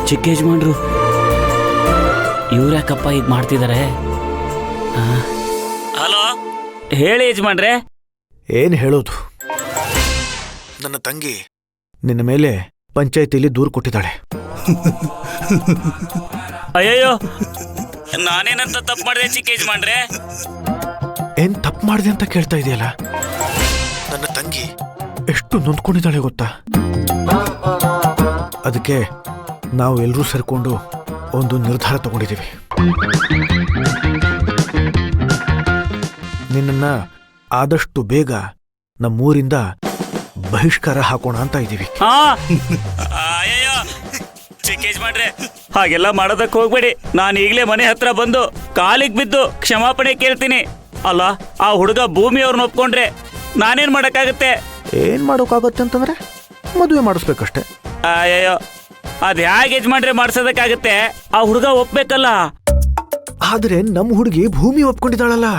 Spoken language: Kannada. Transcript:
ಚಿಕ್ಕ ಯಜಮಾನ್ರು ಇವ್ರ್ಯಾಕಪ್ಪ ಈಗ ಮಾಡ್ತಿದ್ದಾರೆ? ಹಲೋ, ಹೇಳಿ ಯಜಮಾನ್ರೆ. ಏನ್ ಹೇಳೋದು, ನನ್ನ ತಂಗಿ ನಿನ್ನ ಮೇಲೆ ಪಂಚಾಯತಿಲಿ ದೂರು ಕೊಟ್ಟಿದ್ದಾಳೆ. ಅಯ್ಯಯ್ಯೋ, ನಾನೇನಂತ ತಪ್ಪು ಮಾಡಿದೆ ಚಿಕ್ಕ ಯಜಮಾನ್ರೆ? ಏನ್ ತಪ್ಪು ಮಾಡಿದೆ ಅಂತ ಕೇಳ್ತಾ ಇದೆಯಲ್ಲ. ನನ್ನ ತಂಗಿ ಎಷ್ಟು ನೊಂದ್ಕೊಂಡಿದ್ದಾಳೆ ಗೊತ್ತಾ? ಅದಕ್ಕೆ ನಾವು ಎಲ್ಲರೂ ಸೇರ್ಕೊಂಡು ಒಂದು ನಿರ್ಧಾರ ತಗೊಂಡಿದ್ದೀವಿ. ನಿನ್ನನ್ನ ಆದಷ್ಟು ಬೇಗ ನಮ್ಮೂರಿಂದ ಬಹಿಷ್ಕಾರ ಹಾಕೋಣ ಅಂತ ಇದ್ದೀವಿ. ಅಯ್ಯಯ್ಯೋ ಚಿಕ್ಕ ಯಜಮಾನ್ರೆ, ಹಾಗೆಲ್ಲ ಮಾಡೋದಕ್ಕೆ ಹೋಗ್ಬೇಡಿ. ನಾನು ಈಗಲೇ ಮನೆ ಹತ್ರ ಬಂದು ಕಾಲಿಗೆ ಬಿದ್ದು ಕ್ಷಮಾಪಣೆ ಕೇಳ್ತೀನಿ. ಅಲ್ಲ, ಆ ಹುಡುಗ ಭೂಮಿಯವ್ರನ್ನ ಒಪ್ಕೊಂಡ್ರೆ ನಾನೇನ್ ಮಾಡಕ್ಕಾಗತ್ತೆ? ಏನ್ ಮಾಡೋಕ್ಕಾಗತ್ತೆ ಅಂತಂದ್ರೆ ಮದುವೆ ಮಾಡಿಸ್ಬೇಕಷ್ಟೆ. ಅಯ್ಯಯ್ಯೋ, ಅದ್ ಹೇಗೆ ಯಜಮಾನ್ರೆ ಮಾಡ್ಸೋದಕ್ಕಾಗತ್ತೆ? ಆ ಹುಡುಗ ಒಪ್ಬೇಕಲ್ಲ. ಆದ್ರೆ ನಮ್ಮ ಹುಡುಗಿ ಭೂಮಿ ಒಪ್ಕೊಂಡಿದ್ದಾಳಲ್ಲ.